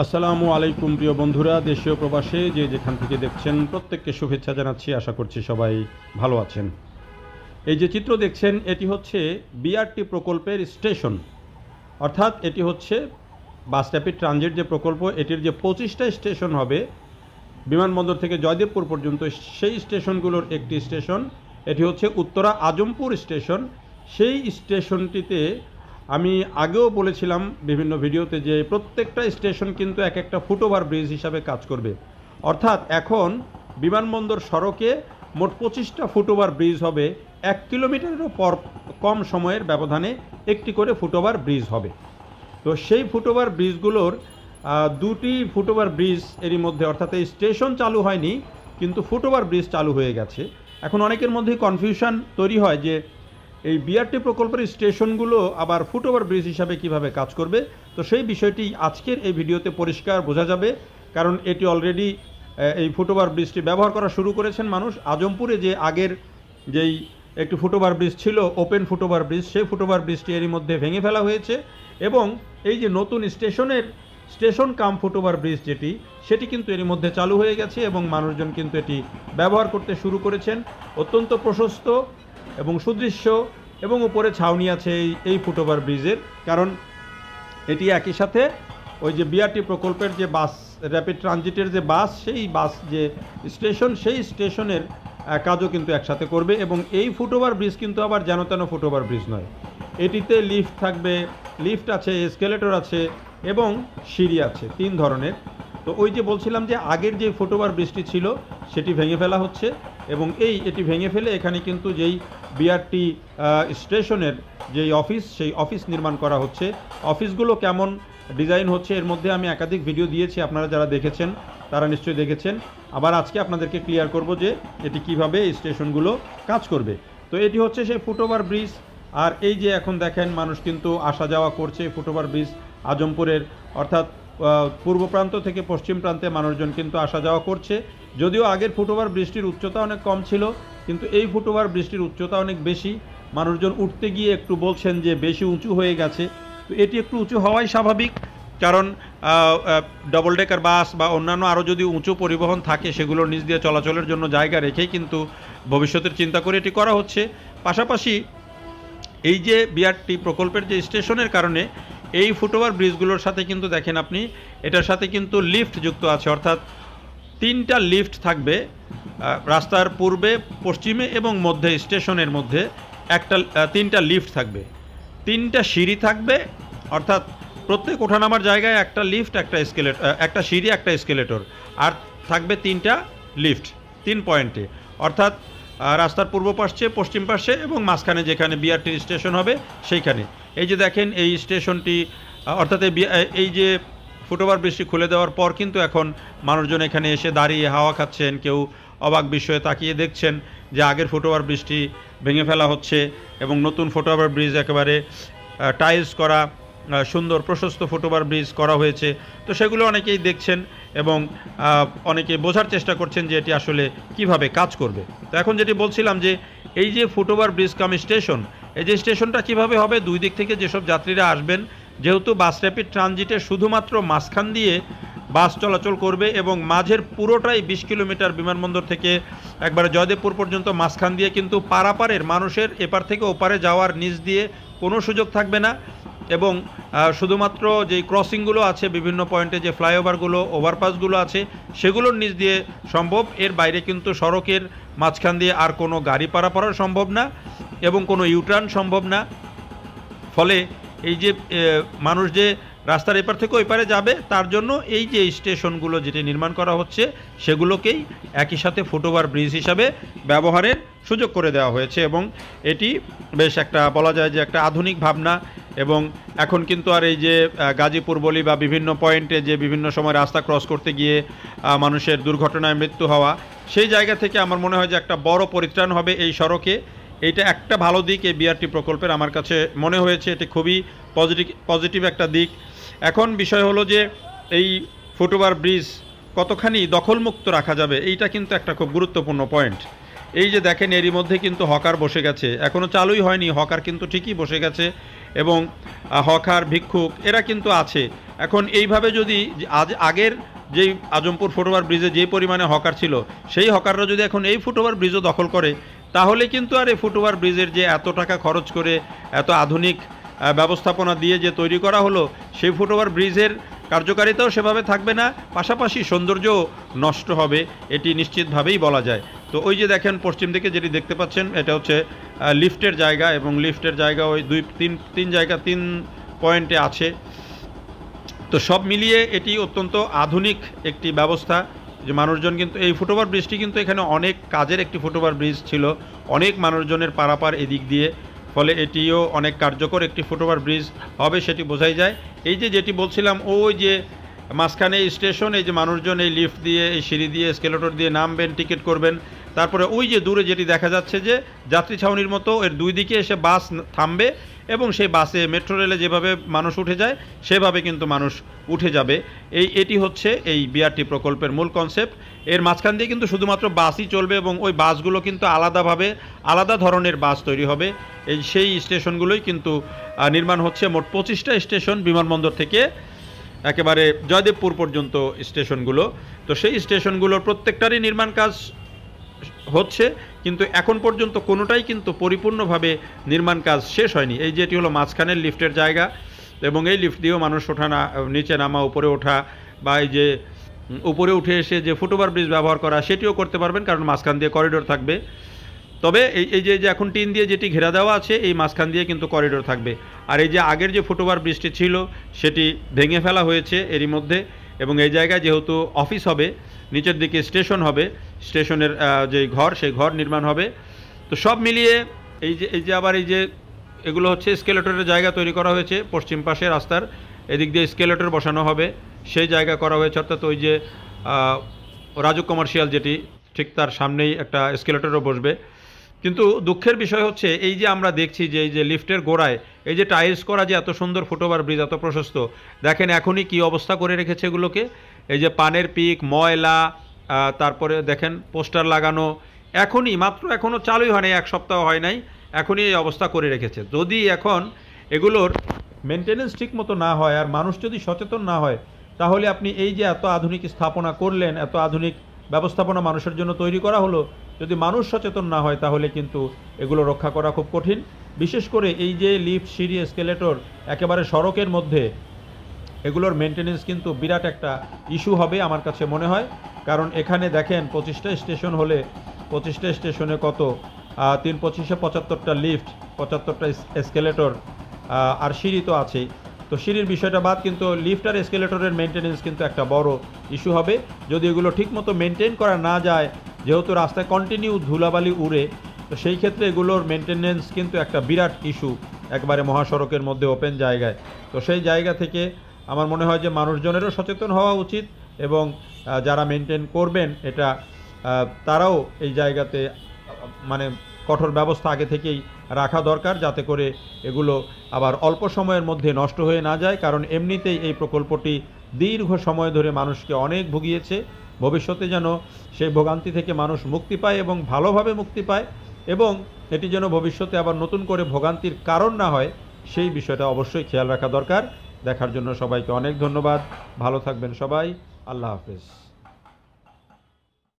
আসসালামু আলাইকুম প্রিয় বন্ধুরা, দেশীয় প্রবাসে যে যেখান থেকে দেখছেন প্রত্যেককে শুভেচ্ছা জানাচ্ছি। আশা করছি সবাই ভালো আছেন। এই যে চিত্র দেখছেন এটি হচ্ছে বিআরটি প্রকল্পের স্টেশন, অর্থাৎ এটি হচ্ছে বাস র্যাপিড ট্রানজিট যে প্রকল্প, এটির যে 25টা স্টেশন হবে বিমানবন্দর থেকে জয়দেবপুর পর্যন্ত, সেই স্টেশনগুলোর একটি স্টেশন এটি হচ্ছে উত্তরা আজমপুর স্টেশন। সেই স্টেশনটিতে আমি আগেও বলেছিলাম বিভিন্ন ভিডিওতে যে প্রত্যেকটা স্টেশন কিন্তু এক একটা ফুটওভার ব্রিজ হিসাবে কাজ করবে। অর্থাৎ এখন বিমানবন্দর সড়কে মোট 25টা ফুটওভার ব্রিজ হবে। 1 কিলোমিটারেরও কম সময়ের ব্যবধানে একটি করে ফুটওভার ব্রিজ হবে। তো সেই ফুটওভার ব্রিজগুলোর দুটি ফুটওভার ব্রিজ এরই মধ্যে, অর্থাৎ এই স্টেশন চালু হয়নি কিন্তু ফুটওভার ব্রিজ চালু হয়ে গেছে। এখন অনেকের মধ্যে কনফিউশন তৈরি হয় যে এই বিআরটি প্রকল্পের স্টেশনগুলো আবার ফুটওভার ব্রিজ হিসাবে কিভাবে কাজ করবে। তো সেই বিষয়টি আজকের এই ভিডিওতে পরিষ্কার বোঝা যাবে, কারণ এটি অলরেডি এই ফুটওভার ব্রিজটি ব্যবহার করা শুরু করেছেন মানুষ। আজমপুরে যে আগের যেই একটি ফুটওভার ব্রিজ ছিল, ওপেন ফুটওভার ব্রিজ, সেই ফুটওভার ব্রিজটি এরই মধ্যে ভেঙে ফেলা হয়েছে এবং এই যে নতুন স্টেশন কাম ফুটওভার ব্রিজ যেটি, সেটি কিন্তু এরই মধ্যে চালু হয়ে গেছে এবং মানুষজন কিন্তু এটি ব্যবহার করতে শুরু করেছেন। অত্যন্ত প্রশস্ত এবং সুদৃশ্য এবং উপরে ছাউনি আছে এই ফুটওভার ব্রিজের, কারণ এটি একই সাথে ওই যে বিআরটি প্রকল্পের যে বাস র্যাপিড ট্রানজিটের যে বাস, সেই বাস যে স্টেশন, সেই স্টেশনের কাজও কিন্তু একসাথে করবে। এবং এই ফুটওভার ব্রিজ কিন্তু আবার যেন তেন ফুটওভার ব্রিজ নয়, এটিতে লিফট থাকবে, লিফট আছে, এসকেলেটর আছে এবং সিঁড়ি আছে, 3 ধরনের। তো ওই যে বলছিলাম যে আগের যে ফুটওভার ব্রিজটি ছিল সেটি ভেঙে ফেলা হচ্ছে এবং এটি ভেঙে ফেলে এখানে কিন্তু যেই বিআরটি স্টেশনের যেই অফিস, সেই অফিস নির্মাণ করা হচ্ছে। অফিসগুলো কেমন ডিজাইন হচ্ছে এর মধ্যে আমি একাধিক ভিডিও দিয়েছি, আপনারা যারা দেখেছেন তারা নিশ্চয়ই দেখেছেন। আবার আজকে আপনাদেরকে ক্লিয়ার করব যে এটি কিভাবে এই স্টেশনগুলো কাজ করবে। তো এটি হচ্ছে সেই ফুটওভার ব্রিজ। আর এই যে এখন দেখেন মানুষ কিন্তু আসা যাওয়া করছে ফুটওভার ব্রিজ আজমপুরের, অর্থাৎ পূর্ব প্রান্ত থেকে পশ্চিম প্রান্তে মানুষজন কিন্তু আসা যাওয়া করছে। যদিও আগের ফুটওভার ব্রিজটির উচ্চতা অনেক কম ছিল, কিন্তু এই ফুটওভার ব্রিজটির উচ্চতা অনেক বেশি। মানুষজন উঠতে গিয়ে একটু বলছেন যে বেশি উঁচু হয়ে গেছে। তো এটি একটু উঁচু হওয়াই স্বাভাবিক, কারণ ডবল ডেকার বাস বা অন্যান্য আরও যদি উঁচু পরিবহন থাকে সেগুলোর নিচ দিয়ে চলাচলের জন্য জায়গা রেখেই কিন্তু ভবিষ্যতের চিন্তা করে এটি করা হচ্ছে। পাশাপাশি এই যে বিআরটি প্রকল্পের যে স্টেশনের কারণে এই ফুটওভার ব্রিজগুলোর সাথে কিন্তু দেখেন আপনি, এটার সাথে কিন্তু লিফট যুক্ত আছে, অর্থাৎ 3টা লিফট থাকবে রাস্তার পূর্বে, পশ্চিমে এবং মধ্যে, স্টেশনের মধ্যে 3টা লিফট থাকবে, 3টা সিঁড়ি থাকবে, অর্থাৎ প্রত্যেক ওঠানামার জায়গায় একটা লিফট, একটা সিঁড়ি, একটা এসকেলেটর, আর থাকবে 3টা লিফট 3 পয়েন্টে, অর্থাৎ রাস্তার পূর্ব পাশে, পশ্চিম পাশে এবং মাঝখানে যেখানে বিআরটির স্টেশন হবে সেইখানে। এই যে দেখেন এই স্টেশনটি, অর্থাৎ এই যে ফুটওভার ব্রিজটি খুলে দেওয়ার পর কিন্তু এখন মানুষজন এখানে এসে দাঁড়িয়ে হাওয়া খাচ্ছেন, কেউ অবাক বিস্ময়ে তাকিয়ে দেখছেন যে আগের ফুটওভার ব্রিজটি ভেঙে ফেলা হচ্ছে এবং নতুন ফুটওভার ব্রিজ একেবারে টাইলস করা সুন্দর প্রশস্ত ফুটওভার ব্রিজ করা হয়েছে। তো সেগুলো অনেকেই দেখছেন এবং অনেকে বোঝার চেষ্টা করছেন যে এটি আসলে কিভাবে কাজ করবে। তো এখন যেটি বলছিলাম যে এই যে ফুটওভার ব্রিজ কাম স্টেশন, এই যে স্টেশনটা কিভাবে হবে, দুই দিক থেকে যেসব যাত্রীরা আসবেন, যেহেতু বাস র্যাপিড ট্রানজিটে শুধুমাত্র মাঝখান দিয়ে বাস চলাচল করবে এবং মাঝের পুরোটাই 20 কিলোমিটার বিমানবন্দর থেকে একবারে জয়দেবপুর পর্যন্ত মাঝখান দিয়ে কিন্তু পারাপারের মানুষের এপার থেকে ওপারে যাওয়ার নিচ দিয়ে কোনো সুযোগ থাকবে না। এবং শুধুমাত্র যেই ক্রসিংগুলো আছে বিভিন্ন পয়েন্টে, যে ফ্লাইওভারগুলো, ওভারপাসগুলো আছে, সেগুলোর নিচ দিয়ে সম্ভব। এর বাইরে কিন্তু সড়কের মাঝখান দিয়ে আর কোনো গাড়ি পারাপারও সম্ভব না এবং কোনো ইউটার্ন সম্ভব না। ফলে এই যে মানুষ যে রাস্তার এপার থেকে ওই পারে যাবে, তার জন্য এই যে স্টেশনগুলো যেটি নির্মাণ করা হচ্ছে সেগুলোকেই একই সাথে ফুটওভার ব্রিজ হিসাবে ব্যবহারের সুযোগ করে দেওয়া হয়েছে এবং এটি বেশ একটা বলা যায় যে একটা আধুনিক ভাবনা। এবং এখন কিন্তু আর এই যে গাজীপুর বলি বা বিভিন্ন পয়েন্টে যে বিভিন্ন সময় রাস্তা ক্রস করতে গিয়ে মানুষের দুর্ঘটনায় মৃত্যু হওয়া, সেই জায়গা থেকে আমার মনে হয় যে একটা বড় পরিত্রাণ হবে এই সড়কে। এইটা একটা ভালো দিক এই বিআরটি প্রকল্পের, আমার কাছে মনে হয়েছে এটি খুবই পজিটিভ একটা দিক। এখন বিষয় হলো যে এই ফুটওভার ব্রিজ কতখানি দখলমুক্ত রাখা যাবে, এইটা কিন্তু একটা খুব গুরুত্বপূর্ণ পয়েন্ট। এই যে দেখেন এরই মধ্যে কিন্তু হকার বসে গেছে, এখনও চালুই হয়নি, হকার কিন্তু ঠিকই বসে গেছে এবং হকার ভিক্ষুক এরা কিন্তু আছে। এখন এইভাবে যদি আগের যেই আজমপুর ফুটওভার ব্রিজে যে পরিমাণে হকার ছিল, সেই হকাররা যদি এখন এই ফুটওভার ব্রিজও দখল করে, তাহলে কিন্তু আর এই ফুটওভার ব্রিজের যে এত টাকা খরচ করে এত আধুনিক ব্যবস্থাপনা দিয়ে যে তৈরি করা হলো, সেই ফুটওভার ব্রিজের কার্যকারিতাও সেভাবে থাকবে না, পাশাপাশি সৌন্দর্যও নষ্ট হবে, এটি নিশ্চিতভাবেই বলা যায়। তো ওই যে দেখেন পশ্চিম দিকে যেটি দেখতে পাচ্ছেন, এটা হচ্ছে লিফটের জায়গা, এবং লিফটের জায়গা ওই তিন জায়গা 3 পয়েন্টে আছে। তো সব মিলিয়ে এটি অত্যন্ত আধুনিক একটি ব্যবস্থা, যে মানুষজন কিন্তু এই ফুটওভার ব্রিজটি কিন্তু এখানে অনেক কাজের একটি ফুটওভার ব্রিজ ছিল, অনেক মানুষজনের পারাপার এদিক দিয়ে, ফলে এটিও অনেক কার্যকর একটি ফুটওভার ব্রিজ হবে সেটি বোঝাই যায়। এই যে যেটি বলছিলাম, ওই যে মাঝখানে স্টেশন, এই যে মানুষজন এই লিফট দিয়ে, এই সিঁড়ি দিয়ে, এসকেলেটর দিয়ে নামবেন, টিকিট করবেন, তারপরে ওই যে দূরে যেটি দেখা যাচ্ছে যে যাত্রী ছাউনির মতো এর দুই দিকে এসে বাস থামবে, এবং সেই বাসে মেট্রো রেলে যেভাবে মানুষ উঠে যায় সেভাবে কিন্তু মানুষ উঠে যাবে। এটি হচ্ছে এই বিআরটি প্রকল্পের মূল কনসেপ্ট। এর মাঝখান দিয়ে কিন্তু শুধুমাত্র বাসই চলবে, এবং ওই বাসগুলো কিন্তু আলাদাভাবে আলাদা ধরনের বাস তৈরি হবে। সেই স্টেশনগুলোই কিন্তু নির্মাণ হচ্ছে। মোট 25টা স্টেশন, বিমানবন্দর থেকে একেবারে জয়দেবপুর পর্যন্ত স্টেশনগুলো। তো সেই স্টেশনগুলোর প্রত্যেকটারই নির্মাণ কাজ হচ্ছে, কিন্তু এখন পর্যন্ত কোনোটাই কিন্তু পরিপূর্ণভাবে নির্মাণ কাজ শেষ হয়নি। এই যেটি হলো মাঝখানের লিফটের জায়গা, এবং এই লিফট দিয়েও মানুষ ওঠা, নিচে নামা, উপরে ওঠা, বা এই যে উপরে উঠে এসে যে ফুটওভার ব্রিজ ব্যবহার করা, সেটিও করতে পারবেন, কারণ মাঝখান দিয়ে করিডোর থাকবে। তবে এই যে এখন টিন দিয়ে যেটি ঘেরা দেওয়া আছে, এই মাঝখান দিয়ে কিন্তু করিডোর থাকবে। আর এই যে আগের যে ফুটওভার ব্রিজটি ছিল সেটি ভেঙে ফেলা হয়েছে এরই মধ্যে, এবং এই জায়গায় যেহেতু অফিস হবে, নিচের দিকে স্টেশন হবে, স্টেশনের যে ঘর, সেই ঘর নির্মাণ হবে। তো সব মিলিয়ে এই যে আবার এই যে এগুলো হচ্ছে স্কেলেটরের জায়গা তৈরি করা হয়েছে, পশ্চিম পাশে রাস্তার এদিক দিয়ে স্কেলেটর বসানো হবে, সেই জায়গা করা হয়েছে। অর্থাৎ ওই যে রাজু কমার্শিয়াল যেটি, ঠিক তার সামনেই একটা স্কেলেটরও বসবে। কিন্তু দুঃখের বিষয় হচ্ছে, এই যে আমরা দেখছি যে এই যে লিফটের গোড়ায় এই যে টাইলস করা যে এত সুন্দর ফুটওভার ব্রিজ, এত প্রশস্ত, দেখেন এখনই কি অবস্থা করে রেখেছে এগুলোকে। এই যে পানের পিক, ময়লা, তারপরে দেখেন পোস্টার লাগানো, এখনও চালুই হয় নাই, 1 সপ্তাহ হয় নাই, এখনই এই অবস্থা করে রেখেছে। যদি এখন এগুলোর মেনটেনেন্স ঠিক মতো না হয়, আর মানুষ যদি সচেতন না হয়, তাহলে আপনি এই যে এত আধুনিক স্থাপনা করলেন, এত আধুনিক ব্যবস্থাপনা মানুষের জন্য তৈরি করা হলো, যদি মানুষ সচেতন না হয়, তাহলে কিন্তু এগুলো রক্ষা করা খুব কঠিন। বিশেষ করে এই যে লিফট, সিঁড়ি, এসকেলেটর একেবারে সড়কের মধ্যে, এগুলোর মেনটেনেন্স কিন্তু বিরাট একটা ইস্যু হবে আমার কাছে মনে হয়। কারণ এখানে দেখেন 25টা স্টেশন হলে 25টা স্টেশনে কত 3-25-এ 75টা লিফট, 75টা এসকেলেটর, আর সিঁড়ি তো আছেই। তো সিঁড়ির বিষয়টা বাদ, কিন্তু লিফট আর এসকেলেটরের মেনটেনেন্স কিন্তু একটা বড় ইস্যু হবে যদি এগুলো ঠিকমতো মেনটেন করা না যায়। যেহেতু রাস্তায় কন্টিনিউ ধুলাবালি উড়ে, তো সেই ক্ষেত্রে এগুলোর মেনটেনেন্স কিন্তু একটা বিরাট ইস্যু একবারে মহাসড়কের মধ্যে ওপেন জায়গায়। তো সেই জায়গা থেকে আমার মনে হয় যে মানুষজনেরও সচেতন হওয়া উচিত, এবং যারা মেনটেন করবেন এটা, তারাও এই জায়গাতে মানে কঠোর ব্যবস্থা আগে থেকেই রাখা দরকার, যাতে করে এগুলো আবার অল্প সময়ের মধ্যে নষ্ট হয়ে না যায়। কারণ এমনিতেই এই প্রকল্পটি দীর্ঘ সময় ধরে মানুষকে অনেক ভুগিয়েছে। ভবিষ্যতে যেন সেই ভোগান্তি থেকে মানুষ মুক্তি পায়, এবং ভালোভাবে মুক্তি পায়, এবং এটি যেন ভবিষ্যতে আবার নতুন করে ভোগান্তির কারণ না হয়, সেই বিষয়টা অবশ্যই খেয়াল রাখা দরকার। দেখার জন্য সবাইকে অনেক ধন্যবাদ। ভালো থাকবেন সবাই। আল্লাহ হাফেজ।